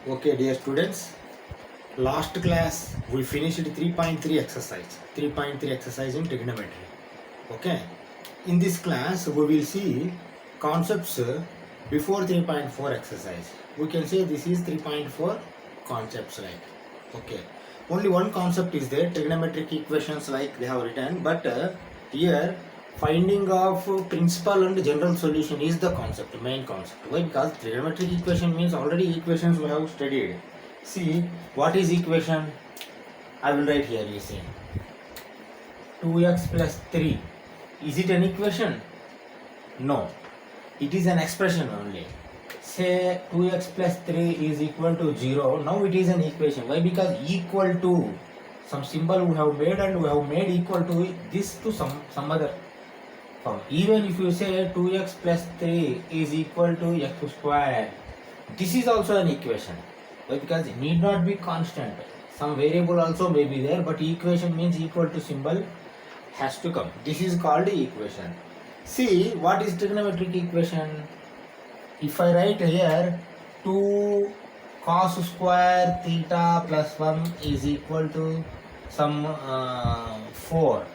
Okay, dear students, last class we finished 3.3 exercise. 3.3 exercise in trigonometry. Okay, in this class we will see concepts before 3.4 exercise. We can say this is 3.4 concepts, like. Okay, only one concept is there, trigonometric equations, like they have written, but here finding of principal and general solution is the concept, main concept. Why? Because trigonometric equation means already equations we have studied. See, what is equation? I will write here. You see, 2x plus 3. Is it an equation? No, it is an expression only. Say 2x plus 3 is equal to 0. Now it is an equation. Why? Because equal to some symbol we have made, and we have made equal to this to some other form. Even if you say 2x plus 3 is equal to x square, this is also an equation. Why? Because it need not be constant. Some variable also may be there, but equation means equal to symbol has to come. This is called equation. See, what is trigonometric equation? If I write here 2 cos square theta plus 1 is equal to some 4.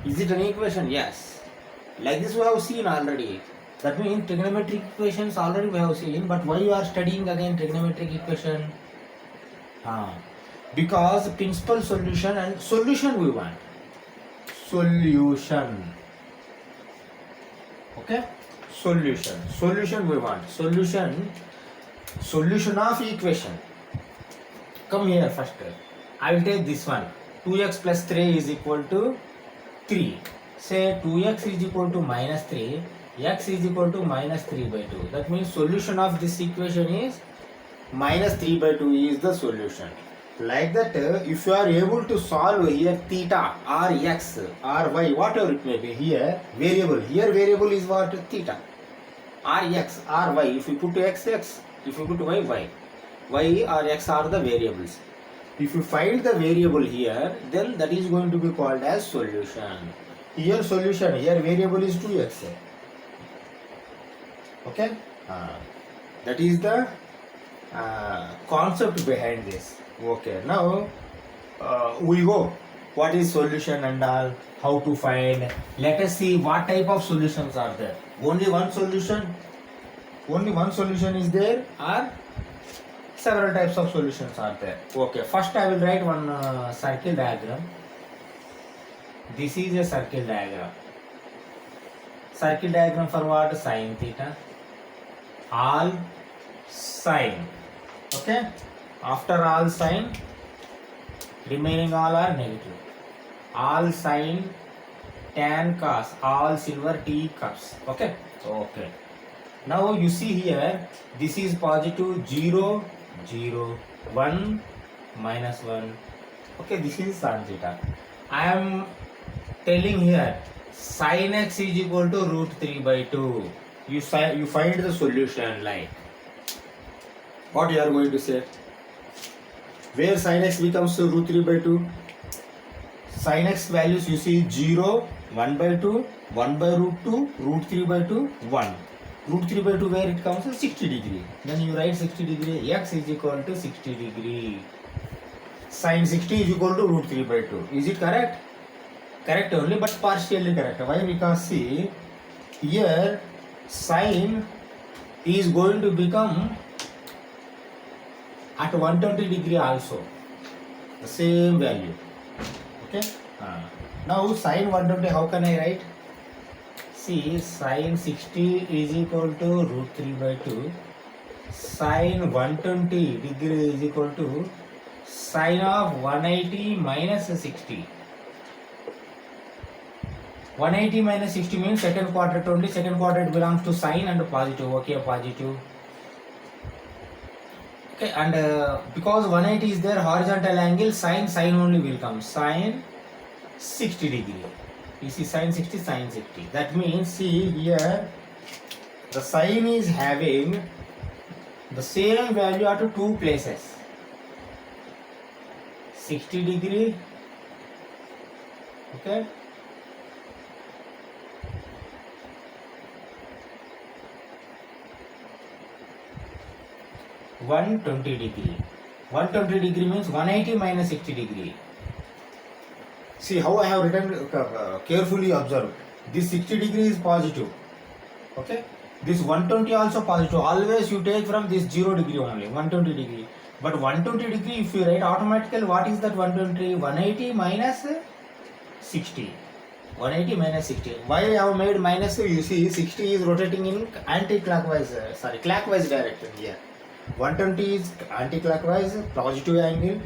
Is it an equation? Yes. Like this we have seen already. That means trigonometric equations already we have seen, but why you are studying again trigonometric equation? Because principal solution and solution we want. Solution. Okay? Solution we want. Solution of equation. Come here first. I will take this one. 2x plus 3 is equal to 3. Say 2x is equal to minus 3. X is equal to minus 3 by 2. That means solution of this equation is minus 3 by 2 is the solution. Like that, if you are able to solve here theta or x or y, whatever it may be, here variable is what? Theta or x or y. If you put x, if you put y or x are the variables. If you find the variable here, then that is going to be called as solution. Here solution, here variable is 2x. Okay, that is the concept behind this. Okay, now we go. What is solution and all? How to find? Let us see what type of solutions are there. Only one solution? Only one solution is there, or several types of solutions are there? Okay, first I will write one circle diagram. This is a circle diagram. Circle diagram for what? Sin theta. All sine. Okay. After all sine, remaining all are negative. All sine, tan, cos, all silver, T cups. Okay. Okay. Now you see here, this is positive 0, 0, 1, minus 1. Okay, this is sin theta. I am telling here sin x is equal to root 3 by 2. You find the solution, like what you are going to say? Where sin x becomes root 3 by 2? Sin x values you see 0, 1 by 2, 1 by root 2, root 3 by 2, 1. Root 3 by 2 where it comes? 60 degree. Then you write 60 degree, x is equal to 60 degree. Sin 60 is equal to root 3 by 2. Is it correct? Correct only, but partially correct. Why? Because see, here sin is going to become at 120 degree also, the same value. Okay. Now sin 120, how can I write? See, sin 60 is equal to root 3 by 2. Sin 120 degree is equal to sin of 180 minus 60. 180 minus 60 means second quadrant only. Second quadrant belongs to sin and positive. Okay, positive. Okay, and because 180 is there, horizontal angle, sin only will come. Sin 60 degree. You see, sin 60, sin 60. That means, see here, the sin is having the same value at two places. 60 degree. Okay. 120 degree. 120 degree means 180 minus 60 degree. See how I have written, carefully observe. This 60 degree is positive. Okay. This 120 also positive. Always you take from this 0 degree only. 120 degree. But 120 degree, if you write automatically, what is that 120? 180 minus 60. 180 minus 60. Why I have made minus? You see, 60 is rotating in anti-clockwise, clockwise direction here. 120 is anti-clockwise, positive angle,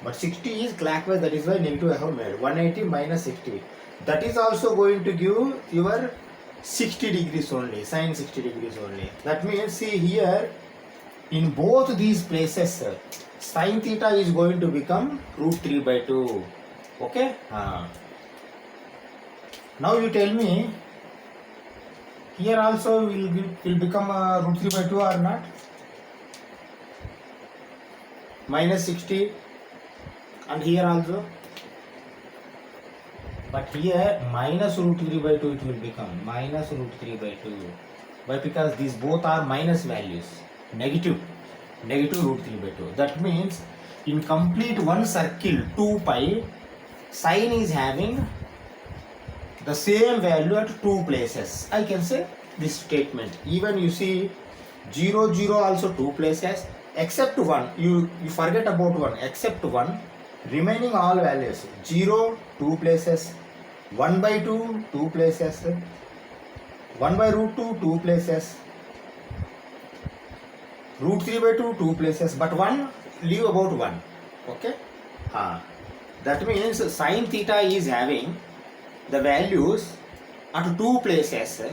but 60 is clockwise. That is why negative I have made. 180 minus 60. That is also going to give your 60 degrees only, sine 60 degrees only. That means, see here, in both these places, sine theta is going to become root 3 by 2. Okay? Now you tell me, here also will become root 3 by 2 or not? Minus 60, and here also. But here minus root 3 by 2 it will become minus root 3 by 2. Why? Because these both are minus values, negative root 3 by 2. That means in complete one circle 2 pi, sine is having the same value at two places. I can say this statement. Even you see 0, 0 also two places, except one. You forget about one, except one. Remaining all values 0, 2 places, 1 by 2, 2 places, 1 by root 2, 2 places, root 3 by 2, 2 places, but 1, leave about 1. Okay? That means sine theta is having the values at two places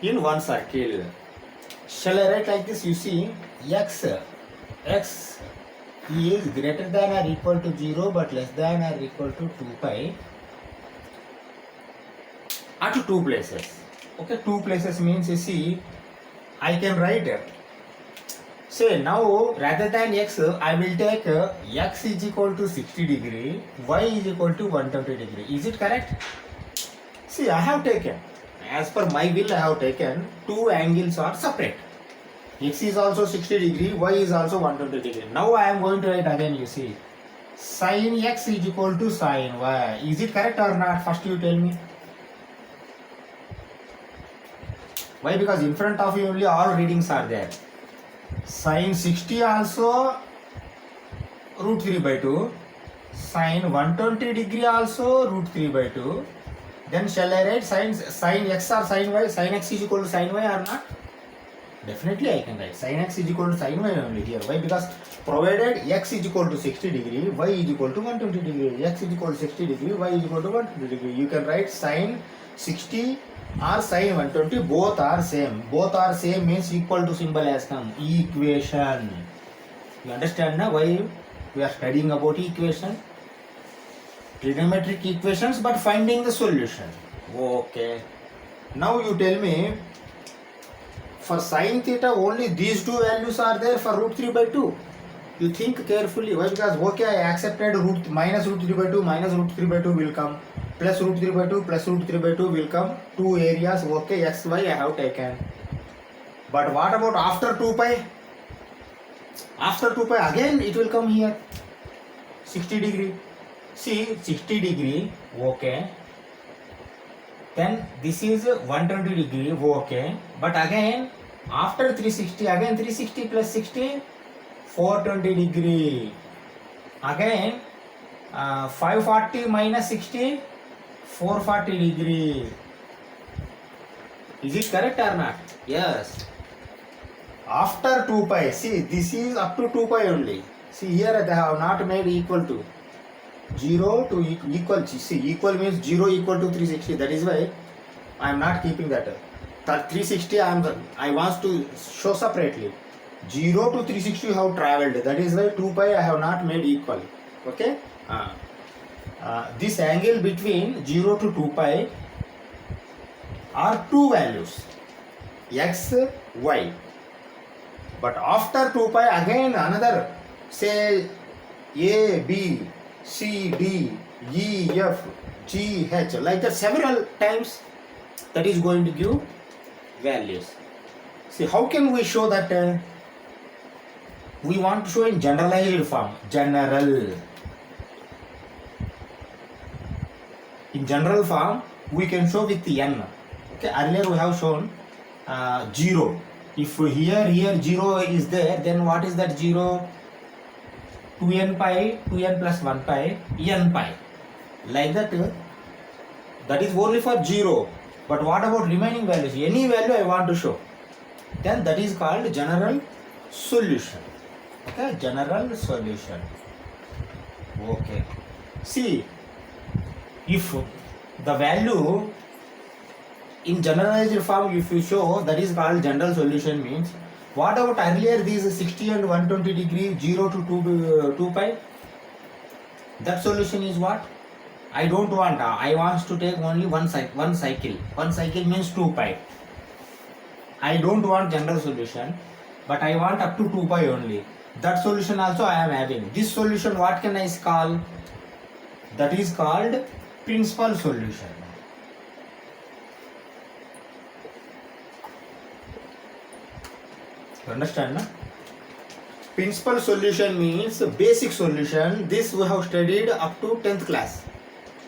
in one circle. Shall I write like this? You see, x is greater than or equal to 0 but less than or equal to 2 pi at two places. Okay, two places means, you see, I can write, say now rather than x, I will take x is equal to 60 degree, y is equal to 120 degree. Is it correct? See, I have taken, as per my will, I have taken two angles are separate. X is also 60 degree, y is also 120 degree. Now I am going to write again, you see, sin x is equal to sin y. Is it correct or not? First you tell me. Why? Because in front of you only all readings are there. Sin 60 also root 3 by 2. Sin 120 degree also root 3 by 2. Then shall I write sin x or sin y? Sin x is equal to sin y or not? Definitely I can write sin x is equal to sin y only here. Why? Because provided x is equal to 60 degree, y is equal to 120 degree. X is equal to 60 degree, y is equal to 120 degree. You can write sin 60 or sin 120, both are same. Both are same means equal to symbol has come. Equation. You understand now why we are studying about equation? Trigonometric equations, but finding the solution. Okay. Now you tell me, for sin theta only these two values are there for root 3 by 2. You think carefully. Why? Because okay, I accepted minus root 3 by 2, minus root 3 by 2 will come, plus root 3 by 2, plus root 3 by 2 will come. Two areas, okay, x, y I have taken. But what about after 2 pi? After 2 pi again it will come here. 60 degree. See, 60 degree, okay. Then this is 120 degree, okay. But again, after 360, again 360 plus 60, 420 degree. Again, 540 minus 60, 440 degree. Is it correct or not? Yes. After 2 pi, see, this is up to 2 pi only. See, here they have not made equal to. 0 to equal, see, equal means 0 equal to 360. That is why I am not keeping that. 360 I want to show separately. 0 to 360 you have travelled. That is why 2 pi I have not made equal. Okay. This angle between 0 to 2 pi are two values, x, y. But after 2 pi again another, say a, b, c, d, e, f, g, h, like that several times, that is going to give values. See, how can we show that? we want to show in generalized form. In general form, we can show with n. Okay, earlier we have shown 0. If here 0 is there, then what is that 0? 2n pi, 2n plus 1 pi, n pi. Like that, that is only for 0. But what about remaining values? Any value I want to show. Then that is called general solution. Okay, general solution. Okay. See, if the value in generalized form, if you show, that is called general solution. Means what about earlier these 60 and 120 degree 0 to 2 pi? That solution is what? I don't want. I want to take only one cycle. One cycle means 2 pi. I don't want general solution, but I want up to 2 pi only. That solution also I am having. This solution, what can I call? That is called principal solution. You understand, no? Principal solution means basic solution. This we have studied up to 10th class.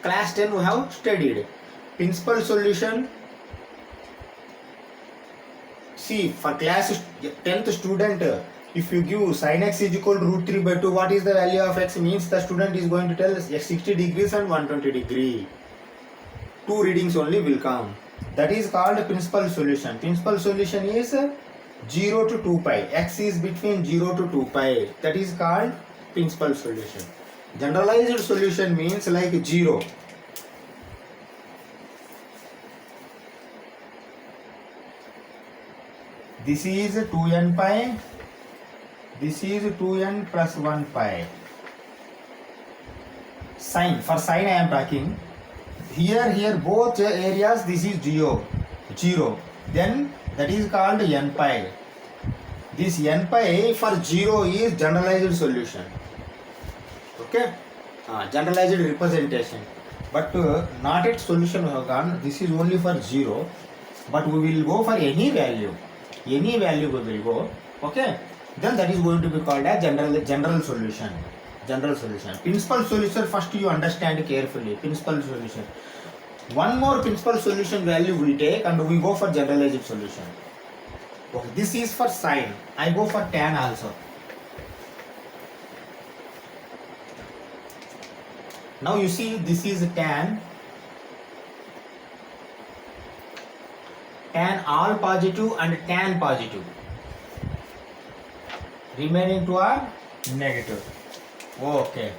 Class 10 we have studied. Principal solution. See, for class 10th student, if you give sin x is equal to root 3 by 2, what is the value of x? Means the student is going to tell 60 degrees and 120 degree. Two readings only will come. That is called principal solution. Principal solution is 0 to 2 pi. X is between 0 to 2 pi. That is called principal solution. Generalized solution means like 0. This is 2n pi. This is 2n plus 1 pi. Sine. For sine I am talking. Here both areas this is 0. Then that is called n pi. This n pi for 0 is generalized solution. Okay, generalized representation. But not its solution we have gone. This is only for 0. But we will go for any value. Any value we will go. Okay. Then that is going to be called as general solution. General solution. Principal solution, first you understand carefully. Principal solution. One more principal solution value we take and we go for generalized solution. Okay. This is for sine. I go for tan also. Now you see this is tan. Tan all positive and tan positive. Remaining two are negative. Okay.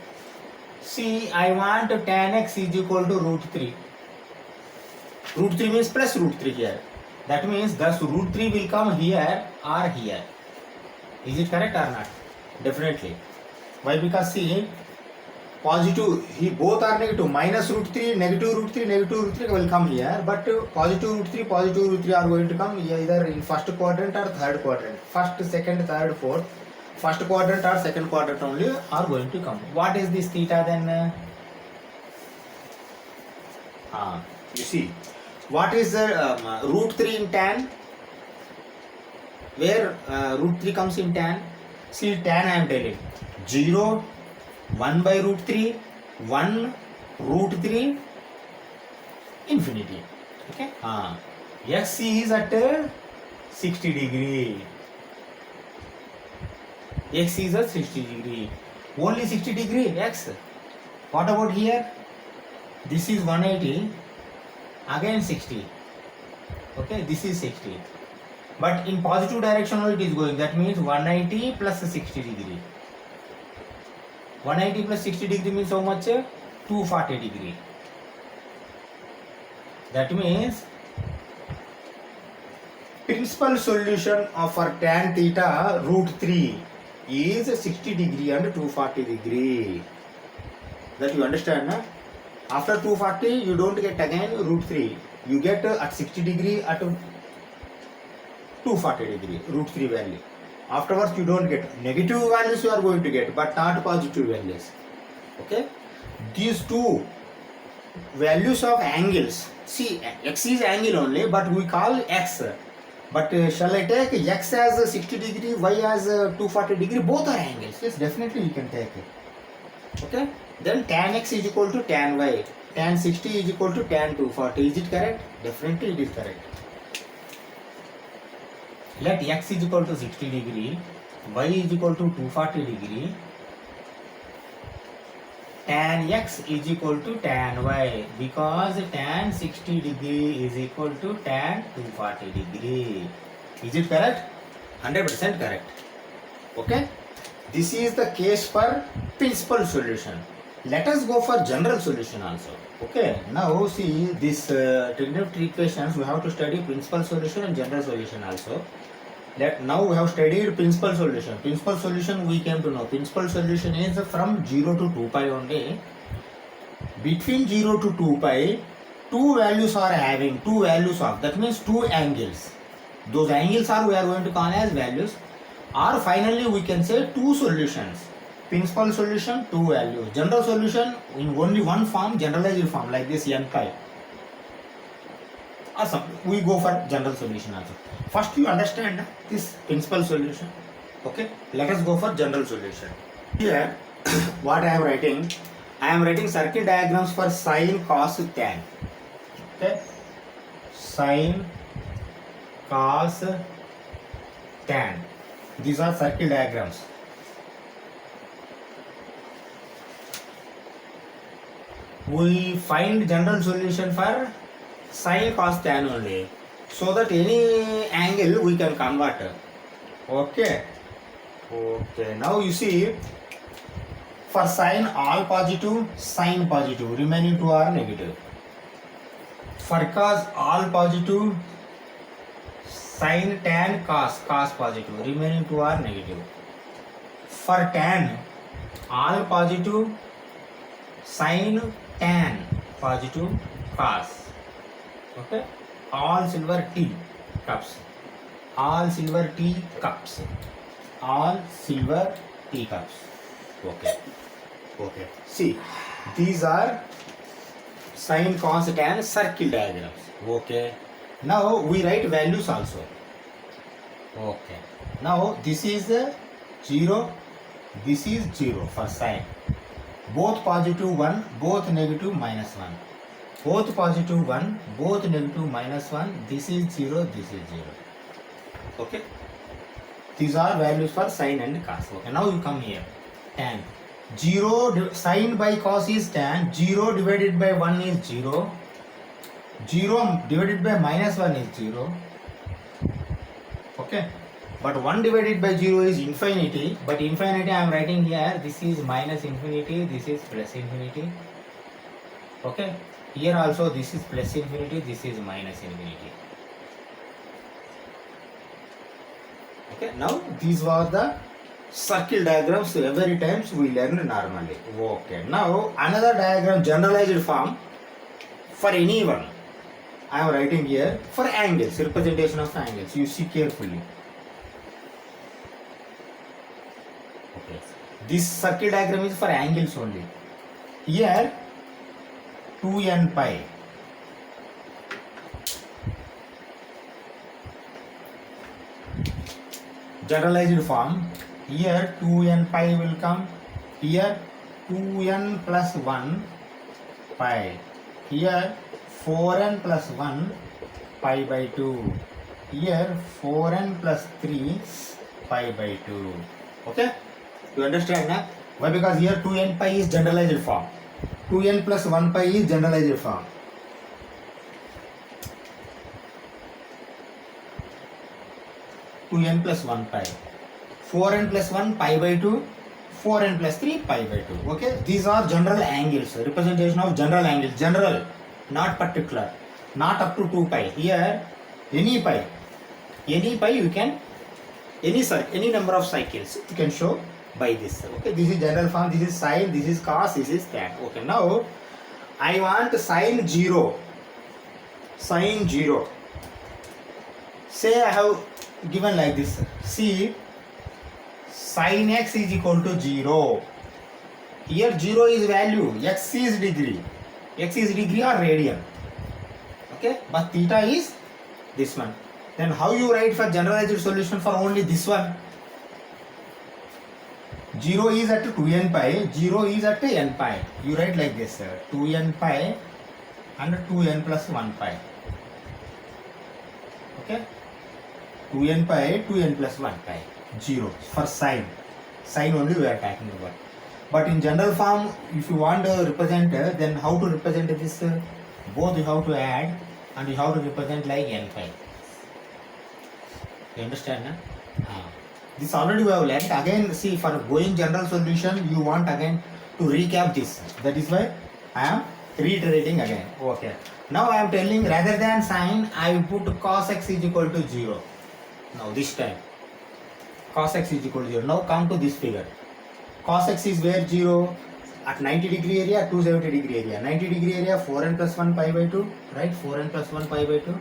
See, I want tan x is equal to root 3. Root 3 means plus root 3 here. That means thus root 3 will come here or here. Is it correct or not? Definitely. Why? Because see, positive, both are negative. Minus root 3, negative root 3 will come here. But positive root 3 are going to come either in first quadrant or third quadrant. First, second, third, fourth. First quadrant or second quadrant only are going to come. What is this theta then? You see, what is the root 3 in tan? Where root 3 comes in tan? See, tan I am telling 0, 1 by root 3, 1 root 3, infinity. Okay. X is at 60 degree. X is at 60 degree. Only 60 degree X. What about here? This is 180. Again 60. Okay, this is 60. But in positive direction only it is going. That means 180 plus 60 degree. 180 plus 60 degree means how much? 240 degree. That means principal solution of for tan theta root 3 is 60 degree and 240 degree. That you understand, na? After 240 you don't get again root 3. You get at 60 degree at 240 degree root 3 value. Afterwards you don't get negative values, you are going to get, but not positive values. Okay. These two values of angles. See, x is angle only, but we call x. But shall I take x as 60 degree, y as 240 degree? Both are angles. Yes, definitely you can take it. Okay. Then tan x is equal to tan y. Tan 60 is equal to tan 240. Is it correct? Definitely it is correct. Let x is equal to 60 degree, y is equal to 240 degree. Tan x is equal to tan y, because tan 60 degree is equal to tan 240 degree. Is it correct? 100% correct. Okay. This is the case for principal solution. Let us go for general solution also. Okay. Now see this trigonometric equations, we have to study principal solution and general solution also. Now we have studied principal solution. Principal solution we came to know. Principal solution is from 0 to 2 pi only. Between 0 to 2 pi, two values are having two values of, that means two angles. Those angles are we are going to call as values. Or finally we can say two solutions. Principal solution, two values. General solution in only one form, generalized form, like this n pi. Awesome. We go for general solution also. First you understand this principal solution. Okay. Let us go for general solution. Here what I am writing, I am writing circuit diagrams for sine, cos, tan. Okay. Sine, cos, tan. These are circuit diagrams. We find general solution for sine, cos, tan only, so that any angle we can convert. Okay. Okay. Now you see, for sine all positive, sine positive, remaining two are negative. For cos all positive, sine, tan, cos positive, remaining two are negative. For tan all positive, sine, tan positive, cos. Okay. All silver tea cups. All silver tea cups. All silver tea cups. Okay. Okay. See, these are sine, cos, tan circle diagrams. Okay. Now we write values also. Okay. Now this is 0. This is 0 for sine. Both positive 1, both negative -1. Both positive 1, both negative -1. This is 0, this is 0. Okay. These are values for sine and cos. Okay. Now you come here. Tan. 0 sine by cos is tan. 0 divided by 1 is 0. 0 divided by -1 is 0. Okay. But 1 divided by 0 is infinity. But infinity I am writing here. This is minus infinity. This is plus infinity. Okay. Here also this is plus infinity. This is minus infinity. Okay. Now these were the circle diagrams every times we learn normally. Okay. Now another diagram, generalized form for anyone. I am writing here for angles, representation of angles. You see carefully. Okay. This circle diagram is for angles only. Here 2n pi. Generalized form. Here 2n pi will come. Here 2n plus 1 pi. Here 4n plus 1 pi by 2. Here 4n plus 3 pi by 2. Okay? You understand now? Why? Because here 2n pi is generalized form. 2n plus 1 pi is generalized form. (2n plus 1 pi). 4n plus 1 pi by 2. 4n plus 3 pi by 2. Okay? These are general angles. Representation of general angles. General, not particular. Not up to 2 pi. Here, any pi. Any pi you can, any number of cycles you can show by this. Okay? This is general form. This is sine. This is cos. This is tan. Okay? Now, I want sine 0. Sine 0. Say I have given like this. See, sin x is equal to 0. Here 0 is value, x is degree. X is degree or radian. Okay, but theta is this one. Then how you write for generalized solution for only this one? 0 is at 2n pi, 0 is at n pi. You write like this, 2n pi and 2n plus 1 pi. Okay? 2n pi, 2n plus 1 pi. 0 for sine. Sine only we are talking about. But in general form, if you want to represent, then how to represent this? Both you have to add and you have to represent like n pi. You understand? This already we have learned. Again, see, for going general solution, you want again to recap this. That is why I am reiterating again. Okay. Now I am telling rather than sine, I will put cos x is equal to 0. Now this time, cos x is equal to 0. Now come to this figure. Cos x is where 0? At 90 degree area, 270 degree area. 90 degree area, 4n plus 1 pi by 2. Right? 4n plus 1 pi by 2.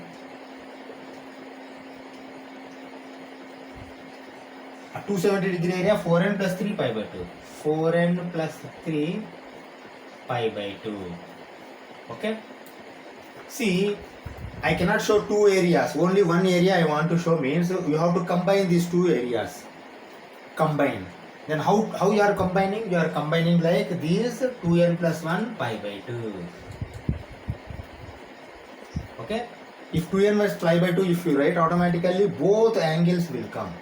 At 270 degree area, 4n plus 3 pi by 2. 4n plus 3 pi by 2. Okay? See, I cannot show two areas. Only one area I want to show means you have to combine these two areas. Combine. Then how you are combining? You are combining like this 2n plus 1 pi by 2. Okay? If 2n plus pi by 2, if you write automatically, both angles will come.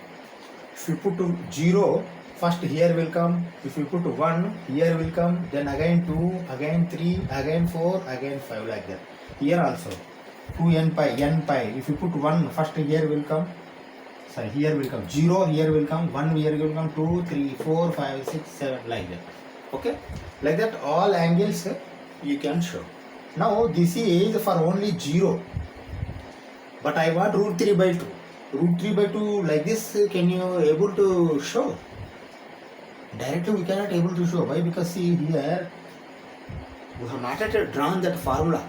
If you put 0, first here will come. If you put 1, here will come. Then again 2, again 3, again 4, again 5, like that. Here also 2n pi, n pi. If you put 1, first here will come. Sorry, here will come 0, here will come 1, here will come 2, 3, 4, 5, 6, 7, like that. Okay? Like that all angles you can show. Now this is for only 0. But I want root 3 by 2. Root 3 by 2 like this, can you able to show? Directly we cannot able to show. Why? Because see here, we have not yet drawn that formula.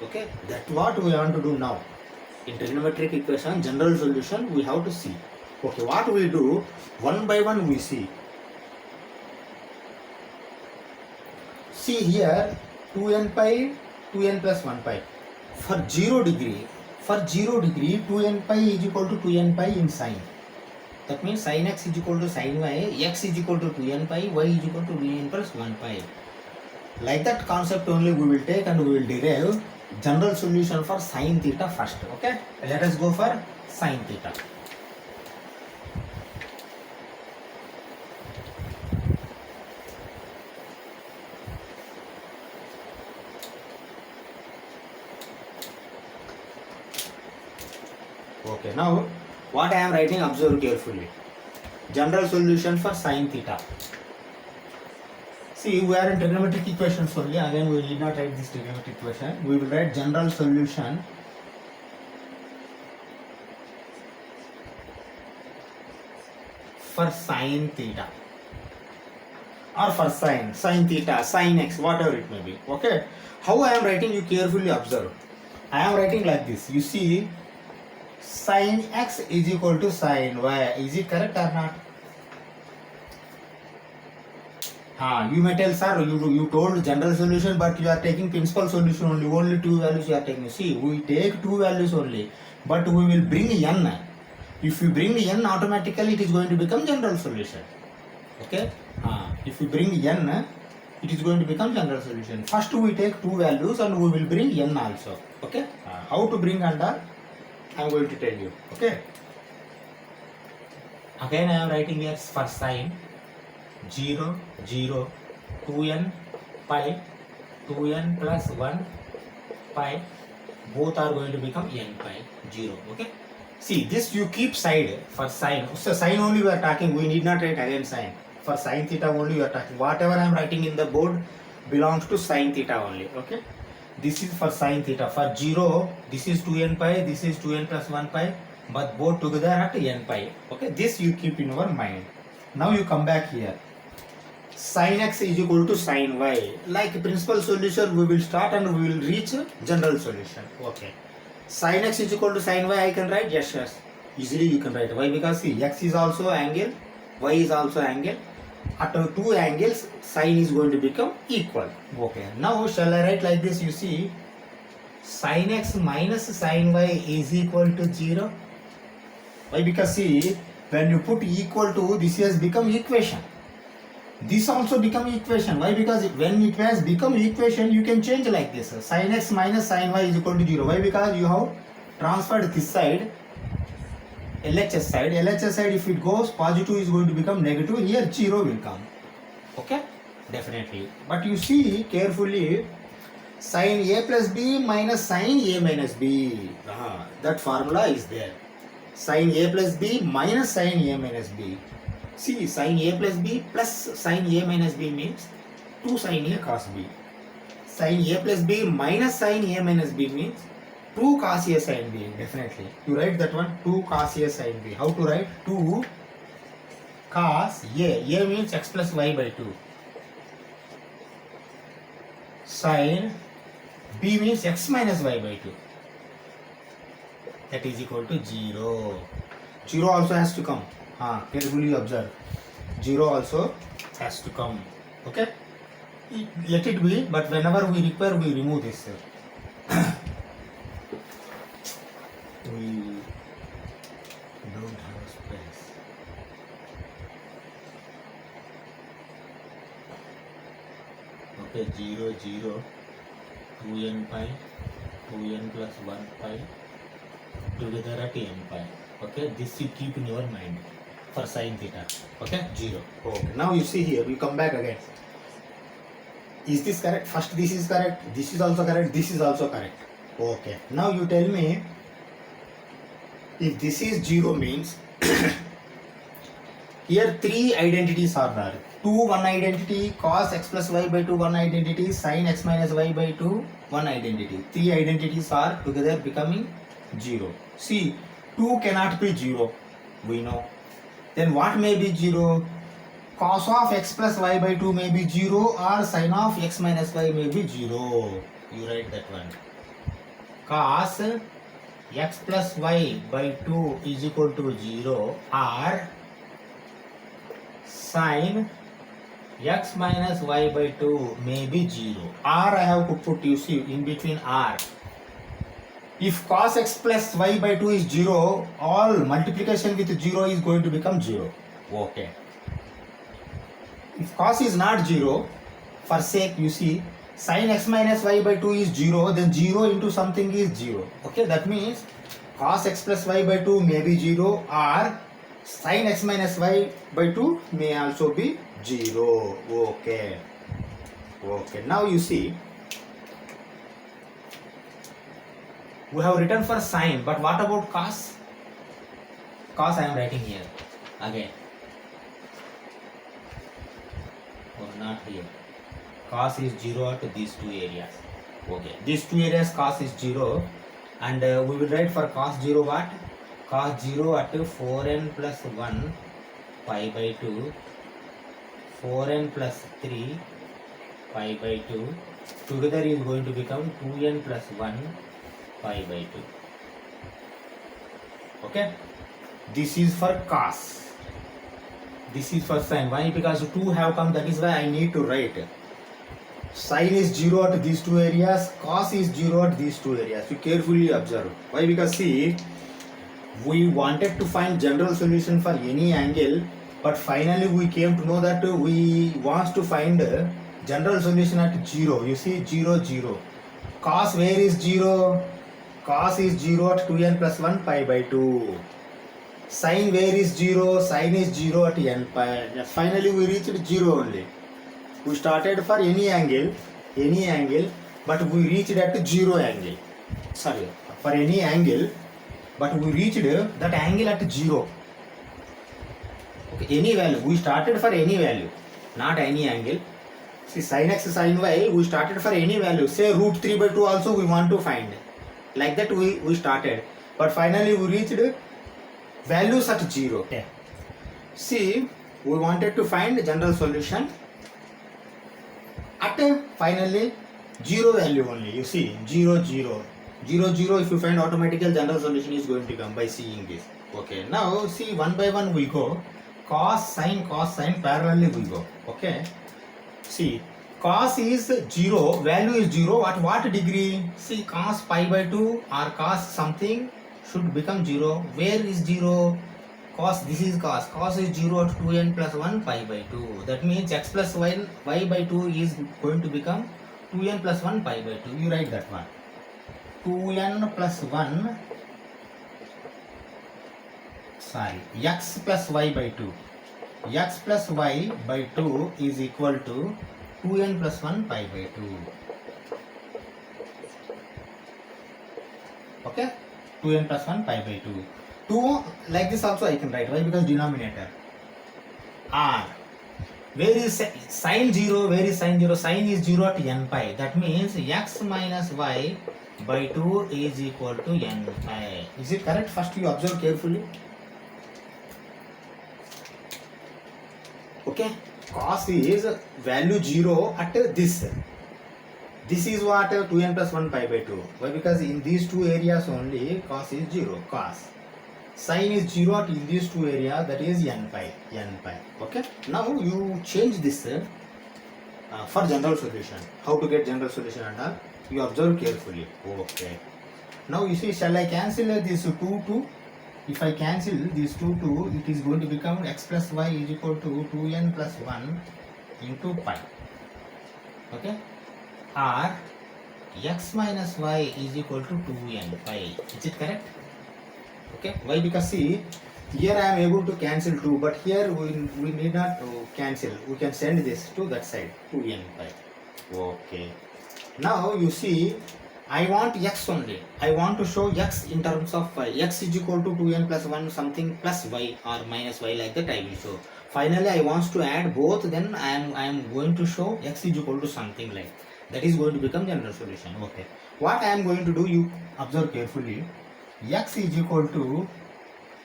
Okay? That's what we want to do now. In trigonometric equation, general solution, we have to see. Okay, what we do, one by one we see. See here, 2n pi, 2n plus 1 pi. For 0 degree, 2n pi is equal to 2n pi in sine. That means sin x is equal to sin y, x is equal to 2n pi, y is equal to 2n plus 1 pi. Like that concept only we will take and we will derive general solution for sin theta first. Okay, let us go for sin theta. Okay, now what I am writing, observe carefully. General solution for sin theta. See, we are in trigonometric equations only. Again, we need not write this trigonometric equation. We will write general solution for sin theta or for sin theta, sin x, whatever it may be. Okay. How I am writing, you carefully observe. I am writing like this. You see, sin x is equal to sin y. Is it correct or not? You may tell, sir, you told general solution, but you are taking principal solution only two values you are taking. See, we take two values only, but we will bring n. If you bring n, automatically it is going to become general solution. Okay? If you bring n, it is going to become general solution. First we take two values and we will bring n also. Okay? How to bring and all, I am going to tell you. Okay? Again I am writing here for sin 0, 0, 2n pi, 2n plus 1 pi, both are going to become n pi, 0. Okay? See, this you keep side for sin. So sin only we are talking, we need not write again sin. For sin theta only we are talking. Whatever I am writing in the board belongs to sin theta only. Okay? This is for sin theta. For 0, this is 2n pi, this is 2n plus 1 pi, but both together at n pi. Okay? This you keep in your mind. Now you come back here. Sin x is equal to sin y. Like principal solution, we will start and we will reach general solution. Okay. Sin x is equal to sin y, I can write? Yes, yes. Easily you can write. Why? Because see, x is also angle, y is also angle. At two angles, sin is going to become equal. Okay. Now shall I write like this? You see, sin x minus sin y is equal to 0. Why? Because see, when you put equal to, this has become equation. This also become equation. Why? Because when it has become equation, you can change like this. Sin x minus sin y is equal to 0. Why? Because you have transferred this side, LHS side. LHS side, if it goes positive, is going to become negative. Here 0 will come. Okay? Definitely. But you see carefully, sin a plus b minus sin a minus b. That formula is there. Sin a plus b minus sin a minus b. See, sin a plus b plus sin a minus b means 2 sin a cos b. Sin a plus b minus sin a minus b means 2 cos a sin b. Definitely. You write that one, 2 cos a sin b. How to write? 2 cos a. A means x plus y by 2. Sin b means x minus y by 2. That is equal to 0. 0 also has to come. Carefully observe. 0 also has to come. Okay? Let it be, but whenever we require, we remove this. We don't have space. Okay, 0, 0, 2n pi, 2n plus 1 pi, together at n pi. Okay, this you keep in your mind for sin theta. Okay, 0. Okay, now you see here, we come back again. Is this correct? First this is correct, this is also correct, this is also correct. Okay, now you tell me, if this is 0 means, here 3 identities are there. 2 one identity, cos x plus y by 2 one identity, sin x minus y by 2 one identity. 3 identities are together becoming 0. See, 2 cannot be 0, we know. Then what may be 0? Cos of x plus y by 2 may be 0 or sin of x minus y may be 0. You write that one. Cos x plus y by 2 is equal to 0 or sin x minus y by 2 may be 0. Or I have to put, you see, in between r. If cos x plus y by 2 is 0, all multiplication with 0 is going to become 0. Okay. If cos is not 0, for sake, you see, sin x minus y by 2 is 0, then 0 into something is 0. Okay, that means cos x plus y by 2 may be 0 or sin x minus y by 2 may also be 0. Okay. Okay, now you see, we have written for sin, but what about cos? Cos I am writing here again. Oh, not here. Cos is 0 at these two areas. Okay, these two areas cos is 0, and we will write for cos 0 what? Cos 0 at 4n plus 1 pi by 2, 4n plus 3 pi by 2, together is going to become 2n plus 1 pi by 2. Okay, this is for cos. This is for sin. Why? Because 2 have come, that is why I need to write. Sin is 0 at these two areas, cos is 0 at these two areas. You carefully observe. Why? Because see, we wanted to find general solution for any angle, but finally we came to know that we want to find general solution at 0. You see, 0, 0. Cos where is 0? Cos is 0 at 2n plus 1 pi by 2. Sin where is 0? Sin is 0 at n pi. Finally we reached 0 only. We started for any angle, but we reached at 0 angle. Sorry, for any angle, but we reached that angle at 0. Okay, any value. We started for any value, not any angle. See, sin x, sin y, we started for any value. Say root 3 by 2 also we want to find. Like that we started. But finally we reached values at 0. Okay. See, we wanted to find general solution at finally 0 value only. You see, 0, 0. 0, 0, if you find automatical general solution is going to come by seeing this. Okay, now see, one by one we go. Cos, sin, parallelly we go. Okay. See, cos is 0, value is 0 at what degree? See, cos pi by 2 or cos something should become 0. Where is 0? Cos, this is cos is 0 at 2n plus 1 pi by 2. That means x plus y by 2 is going to become 2n plus 1 pi by 2. You write that one. 2n plus 1, sorry, x plus y by 2. X plus y by 2 is equal to 2n plus 1 pi by 2. Okay? 2n plus 1 pi by 2. 2 like this also I can write. Why? Because denominator. R. Where is sine 0? Where is sine 0? Sine is 0 at n pi. That means x minus y by 2 is equal to n pi. Is it correct? First you observe carefully. Okay? Cos is value 0 at this. This is what 2n plus 1 pi by 2. Why? Because in these two areas only cos is 0. Cos. Sine is 0 at in these two areas, that is n pi. Okay? Now you change this for general solution. How to get general solution and all? You observe carefully. Okay. Now you see, shall I cancel this 2? If I cancel these 2, it is going to become x plus y is equal to 2n plus 1 into pi. Okay? Or x minus y is equal to 2n pi. Is it correct? Okay? Why? Because see, here I am able to cancel 2, but here we need not to cancel. We can send this to that side, 2n pi. Okay. Now you see, I want x only. I want to show x in terms of y. X is equal to 2n plus 1 something plus y or minus y, like that I will show. Finally, I want to add both, then I am going to show x is equal to something like that is going to become general solution. Okay. What I am going to do, you observe carefully. X is equal to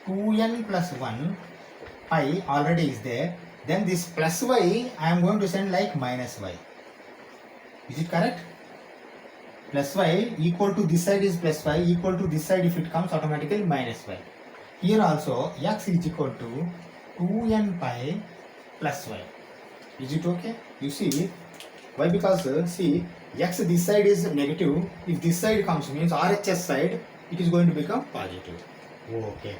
2n plus 1 pi already is there. Then this plus y I am going to send like minus y. Is it correct? Plus y equal to this side is plus y, equal to this side if it comes automatically minus y. Here also x is equal to 2n pi plus y. Is it okay? You see, why? Because see, x this side is negative. If this side comes, means RHS side, it is going to become positive. Okay.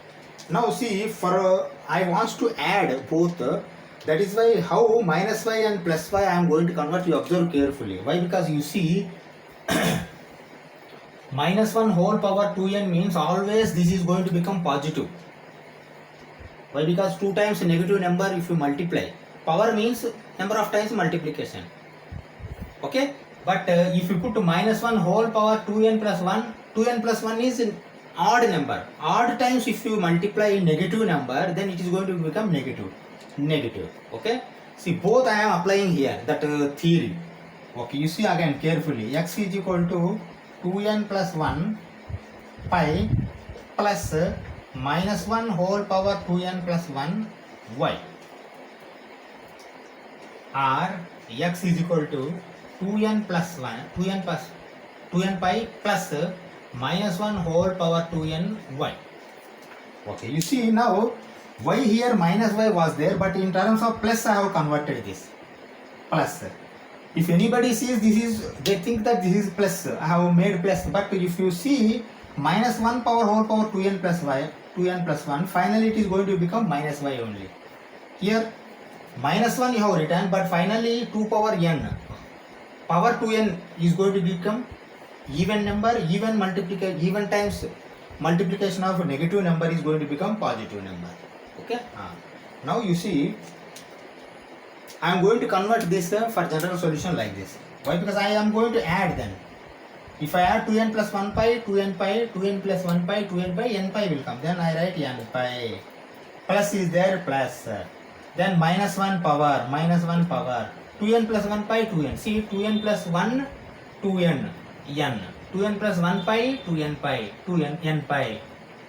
Now see, for I want to add both. That is why how minus y and plus y I am going to convert. You observe carefully. Why? Because you see, minus 1 whole power 2n means always this is going to become positive. Why? Because 2 times negative number if you multiply. Power means number of times multiplication. Okay? But if you put minus 1 whole power 2n plus 1, 2n plus 1 is an odd number. Odd times if you multiply in negative number, then it is going to become negative. Okay? See, both I am applying here, that theory. Okay, you see again carefully. X is equal to 2n plus 1 pi plus minus 1 whole power 2n plus 1 y. Or x is equal to 2n plus 1, 2n pi plus minus 1 whole power 2n y. Okay, you see now, y here minus y was there, but in terms of plus I have converted this. Plus. If anybody sees this is, they think that this is plus. I have made plus, but if you see minus 1 power whole power 2n plus y, 2n plus 1, finally it is going to become minus y only. Here minus 1 you have written, but finally 2 power n. Power 2n is going to become even number, even multiplication, even times multiplication of negative number is going to become positive number. Okay? Now you see, I am going to convert this for general solution like this. Why? Because I am going to add then. If I add 2n plus 1 pi, 2n pi, 2n plus 1 pi, 2n pi, n pi will come. Then I write n pi. Plus is there, plus. Then minus 1 power, 2n plus 1 pi, 2n. See, 2n plus 1, 2n, n. 2n plus 1 pi, 2n pi, 2n, n pi.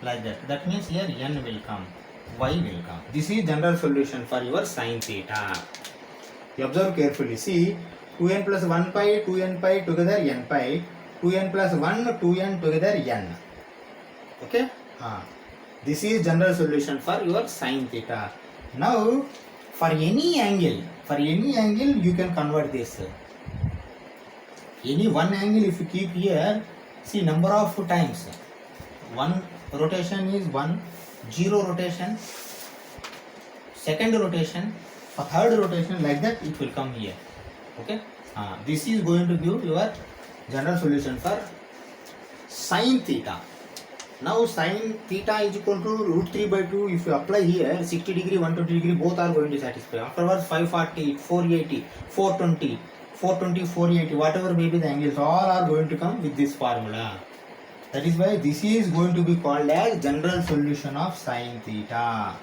Like that. That means here n will come, y will come. This is general solution for your sin theta. You observe carefully. See, 2n plus 1 pi, 2n pi together n pi. 2n plus 1, 2n together n. Okay? This is general solution for your sin theta. Now, for any angle you can convert this. Any one angle if you keep here, see number of times. One rotation is 1, 0 rotation, second rotation, a third rotation, like that it will come here. Okay. This is going to give your general solution for sin theta. Now sin theta is equal to root 3 by 2. If you apply here 60 degree, 120 degree, both are going to satisfy. Afterwards 540, 480, 420, 420, 480, whatever may be the angles, all are going to come with this formula. That is why this is going to be called as general solution of sin theta.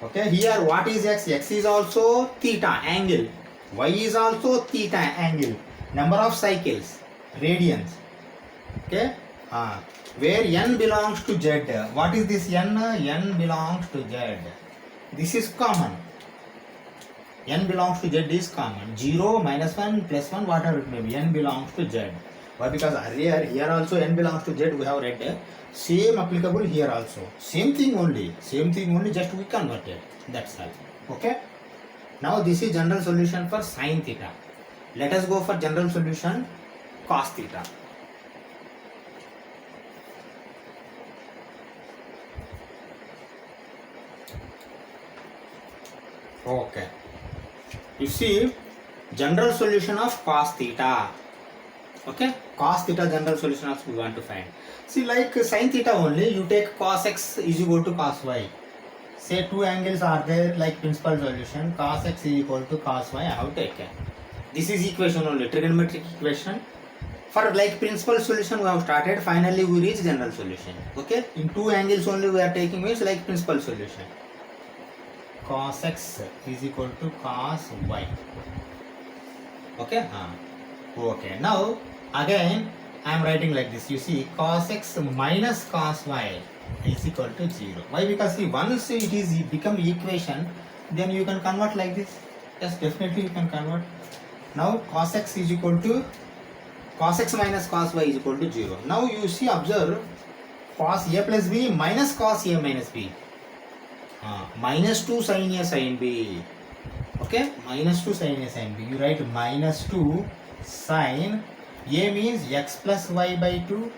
Okay, here what is x? X is also theta angle. Y is also theta angle. Number of cycles, radians. Okay, where n belongs to z. What is this n? N belongs to z. This is common. N belongs to z is common. 0, -1, +1, whatever it may be. N belongs to z. Why? Because earlier here also n belongs to z we have read. Same applicable here also. Same thing only. Just we converted. That's all. Okay. Now this is general solution for sin theta. Let us go for general solution cos theta. Okay. You see general solution of cos theta. Okay, cos theta general solution also we want to find. See, like sin theta only, you take cos x is equal to cos y. Say two angles are there, like principal solution, cos x is equal to cos y, I have taken. This is equation only, trigonometric equation. For like principal solution we have started, finally we reach general solution. Okay, in two angles only we are taking means like principal solution. Cos x is equal to cos y. Okay, okay. Now again I am writing like this. You see, cos x minus cos y is equal to 0. Why? Because see, once it is become equation, then you can convert like this. Yes, definitely you can convert. Now cos x is equal to cos x minus cos y is equal to 0. Now you see, observe, cos a plus b minus cos a minus b. Minus 2 sin a sin b. Okay, minus 2 sin a sin b. You write minus 2 sin a means x plus y by 2.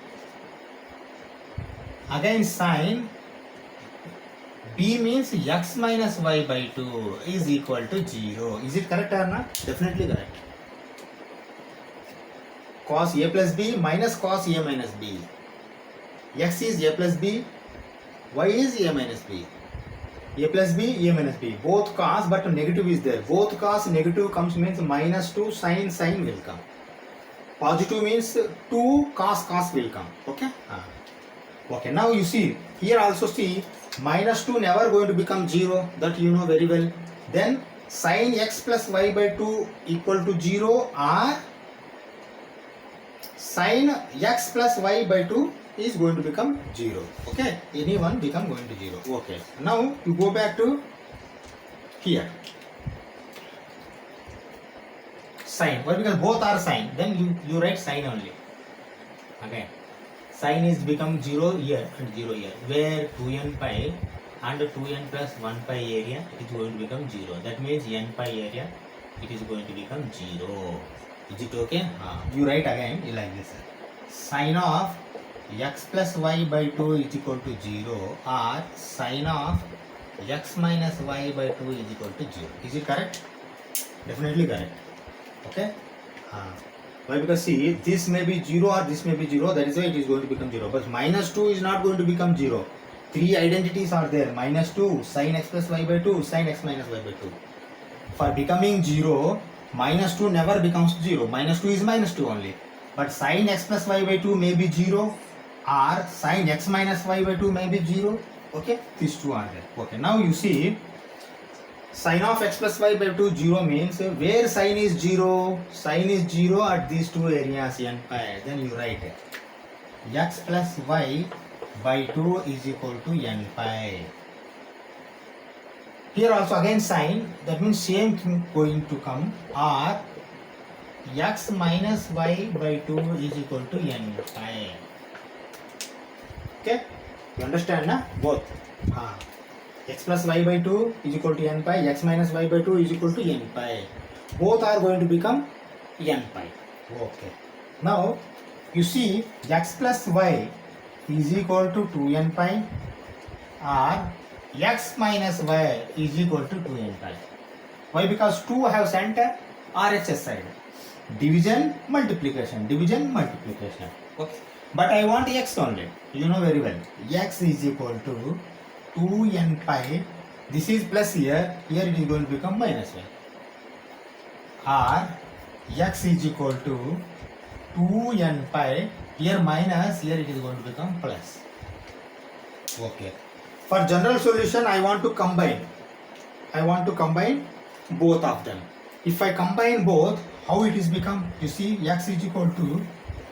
Again sin b means x minus y by 2 is equal to 0. Is it correct or not? Definitely correct. Cos a plus b minus cos a minus b. X is a plus b, y is a minus b. A plus b, a minus b. Both cos, but negative is there. Both cos, negative comes means minus 2 sin will come. Positive means 2 cos will come. Okay. Okay. Now you see here also, see minus 2 never going to become 0. That you know very well. Then sin x plus y by 2 equal to 0, or sin x plus y by 2 is going to become 0. Okay, any one become going to 0. Okay, now you go back to here, sin. Why? Because both are sin, then you write sin only. Okay, sin is become 0 here and 0 here, where 2n pi and 2n plus 1 pi area it is going to become 0. That means n pi area it is going to become 0. Is it okay? You write again like this, sin of x plus y by 2 is equal to 0, or sin of x minus y by 2 is equal to 0. Is it correct? Definitely correct. Okay. Why? Because see, this may be 0 or this may be 0, that is why it is going to become 0. But minus 2 is not going to become 0. Three identities are there. Minus 2, sin x plus y by 2, sin x minus y by 2. For becoming 0, minus 2 never becomes 0. Minus 2 is minus 2 only. But sin x plus y by 2 may be 0, or sin x minus y by 2 may be 0. Okay, these two are there. Okay, now you see, sin of x plus y by 2 0 means where sin is 0? Sin is 0 at these two areas n pi. Then you write x plus y by 2 is equal to n pi. Here also again sin, that means same thing going to come, or x minus y by 2 is equal to n pi. Okay, you understand na? Both. X plus y by 2 is equal to n pi, x minus y by 2 is equal to n pi. both are going to become n pi. Okay. Now you see x plus y is equal to 2n pi or x minus y is equal to 2n pi. Why? Because 2 have sent RHS side. Division, multiplication, division, multiplication. Okay. But I want x only. You know very well. X is equal to 2n pi. This is plus here. Here it is going to become minus y. Or x is equal to 2n pi. Here minus. Here it is going to become plus. Okay. For general solution, I want to combine. I want to combine both of them. If I combine both, how it is become? You see, x is equal to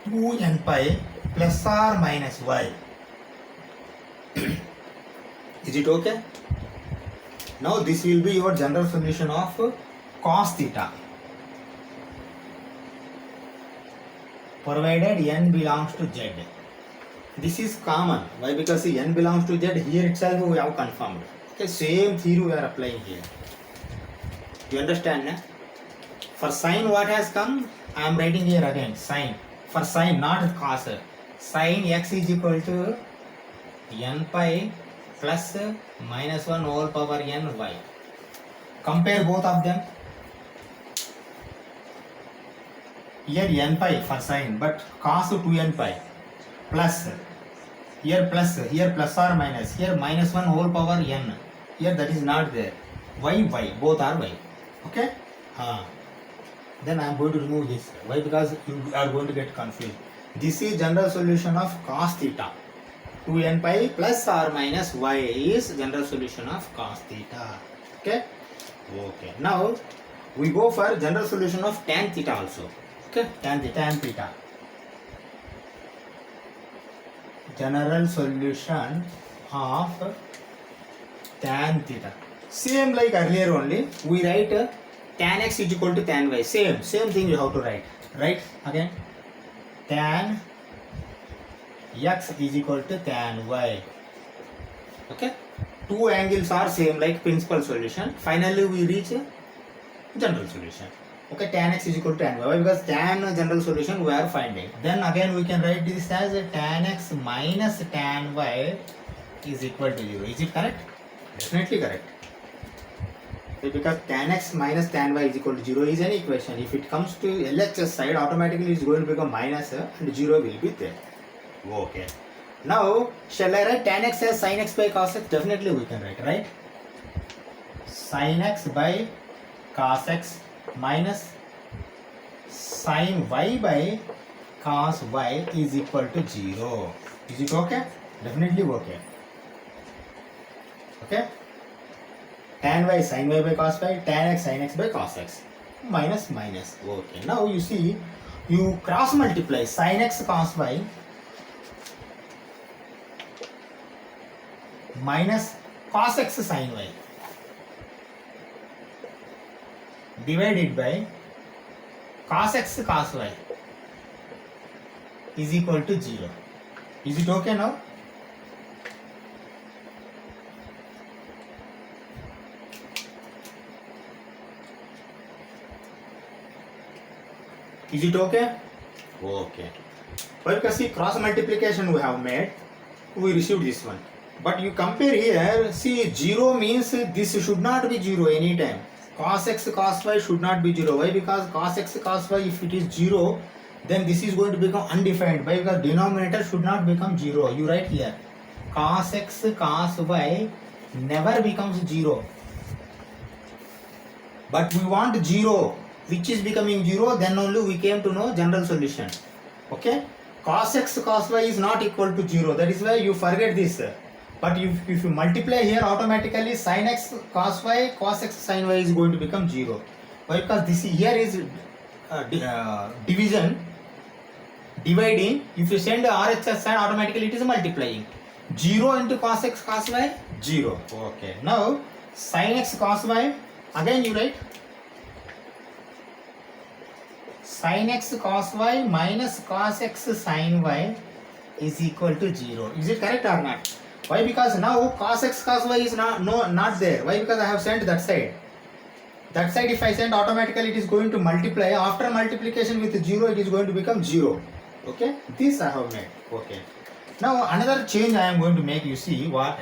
2n pi plus or minus y. Is it okay? Now this will be your general solution of cos theta. Provided n belongs to z. This is common. Why? Because n belongs to z. Here itself we have confirmed. Okay, same theory we are applying here. You understand? Na? For sine what has come? I am writing here again sine. For sine, not cos. Sine x is equal to n pi plus minus 1 whole power n y. Compare both of them. Here n pi for sine, but cos 2n pi plus. Here plus or minus. Here minus 1 whole power n. Here that is not there. Y, both are y. Okay? Then I am going to remove this. Why? Because you are going to get confused. This is general solution of cos theta. 2n pi plus or minus y is general solution of cos theta. Okay? Okay. Now we go for general solution of tan theta also. Okay? Tan theta. General solution of tan theta. Same like earlier only. We write tan x is equal to tan y. Same thing you have to write. Right? Again. Tan x is equal to tan y. Okay? Two angles are same like principal solution. Finally we reach general solution. Okay, tan x is equal to tan y. Why? Because tan general solution we are finding. Then again we can write this as tan x minus tan y is equal to 0. Is it correct? Definitely correct. Because tan x minus tan y is equal to 0 is an equation. If it comes to LHS side, automatically it is going to become minus and 0 will be there. Okay. Now, shall I write tan x as sin x by cos x? Definitely we can write, right? Sin x by cos x minus sin y by cos y is equal to 0. Is it okay? Definitely okay. Okay? Tan y sin y by cos y, tan x sin x by cos x. Minus. Okay. Now you see, you cross multiply sin x cos y minus cos x sin y divided by cos x cos y is equal to 0. Is it okay now? Is it okay? Okay. Well, because see, cross multiplication we have made, we received this one. But you compare here, see 0 means this should not be 0 anytime. Cos x cos y should not be 0. Why? Because cos x cos y, if it is 0, then this is going to become undefined. Why? Because denominator should not become 0. You write here, cos x cos y never becomes 0. But we want 0, which is becoming 0, then only we came to know general solution. Okay? Cos x cos y is not equal to 0. That is why you forget this. But if you multiply here, automatically sin x cos y, cos x sin y is going to become 0. Why? Because this here is division, dividing. If you send RHS sign, automatically it is multiplying. 0 into cos x cos y, 0. Okay. Now sin x cos y, again you write sin x cos y minus cos x sin y is equal to 0. Is it correct or not? Why? Because now cos x cos y is not there. Why? Because I have sent that side. That side if I send, automatically it is going to multiply. After multiplication with 0, it is going to become 0. Okay, this I have made. Okay, now another change I am going to make. You see what?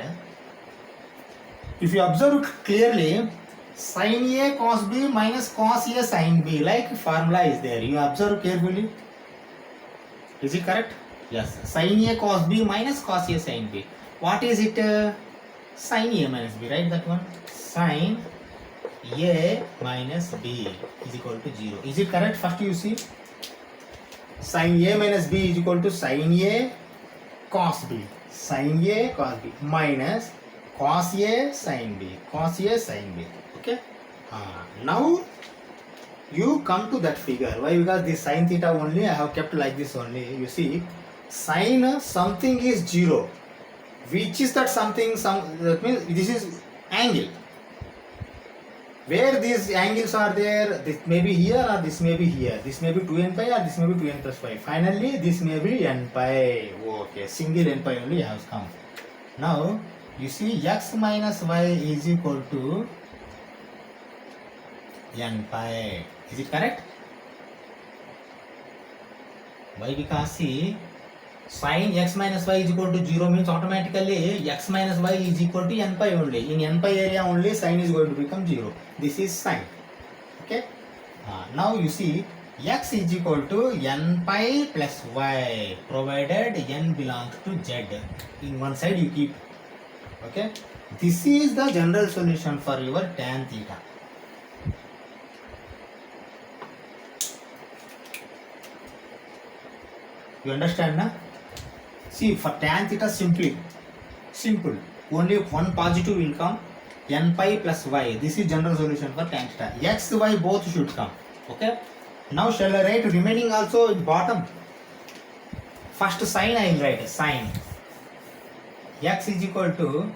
If you observe clearly, sin A cos B minus cos A sin B, like formula is there. You observe carefully. Is it correct? Yes. Sin A cos B minus cos A sin B. What is it? Sin A minus B, right? That one. Sin A minus B is equal to 0. Is it correct? First you see. Sin A minus B is equal to sin A cos B. Sin A cos B minus cos A sin B. Cos A sin B. Okay. Now you come to that figure. Why? Because this sin theta only I have kept like this only. You see, sin something is 0. Which is that something? That means this is angle. Where these angles are there, this may be here or this may be here. This may be 2n pi or this may be 2n plus pi. Finally, this may be n pi. Okay, single n pi only has come. Now, you see x minus y is equal to n pi. Is it correct? Why? Because see, sin x minus y is equal to 0 means automatically x minus y is equal to n pi only. In n pi area only sin is going to become 0. This is sin. Okay. Now you see x is equal to n pi plus y provided n belongs to z. In one side you keep. Okay. This is the general solution for your tan theta. You understand now? See, for tan theta simple. Only one positive will come, n pi plus y. This is general solution for tan theta. X, y both should come. Okay. Now shall I write remaining also in bottom? First sin I will write. Sin x is equal to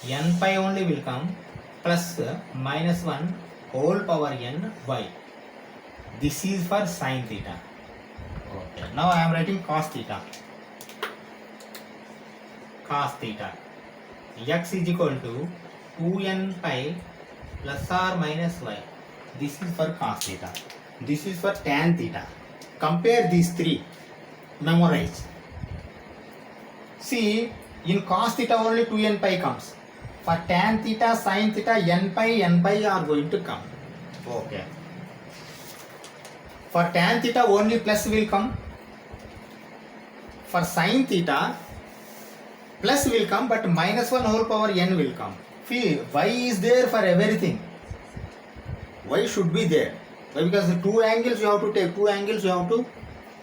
n pi only will come plus minus 1 whole power n y. This is for sin theta. Okay. Now I am writing cos theta. Cos theta. X is equal to 2n pi plus or minus y. This is for cos theta. This is for tan theta. Compare these three. Memorize. See, in cos theta only 2n pi comes. For tan theta, sin theta, n pi are going to come. Okay. For tan theta only plus will come. For sin theta plus will come, but minus 1 whole power n will come. See, y is there for everything. Y should be there. Why? Because the two angles you have to take, two angles you have to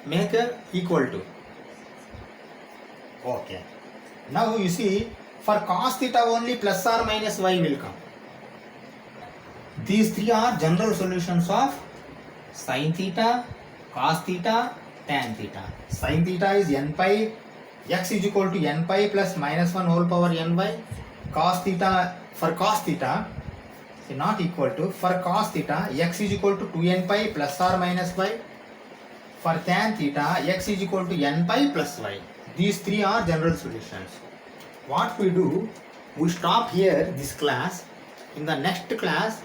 make equal to. Okay. Now you see, for cos theta only plus or minus y will come. These three are general solutions of sin theta, cos theta, tan theta. Sin theta is n pi, x is equal to n pi plus minus 1 whole power ny. Cos theta, for cos theta, not equal to, for cos theta, x is equal to 2n pi plus or minus y. For tan theta, x is equal to n pi plus y. These three are general solutions. What we do, we stop here this class. In the next class,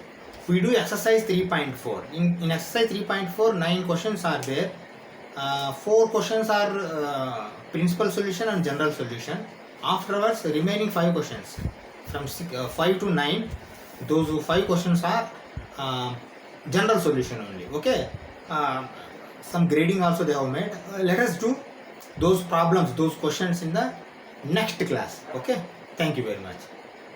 we do exercise 3.4. In exercise 3.4, 9 questions are there. 4 questions are principal solution and general solution. Afterwards, remaining 5 questions from 5 to 9, those 5 questions are general solution only. Okay. Some grading also they have made. Let us do those problems, those questions in the next class. Okay. Thank you very much.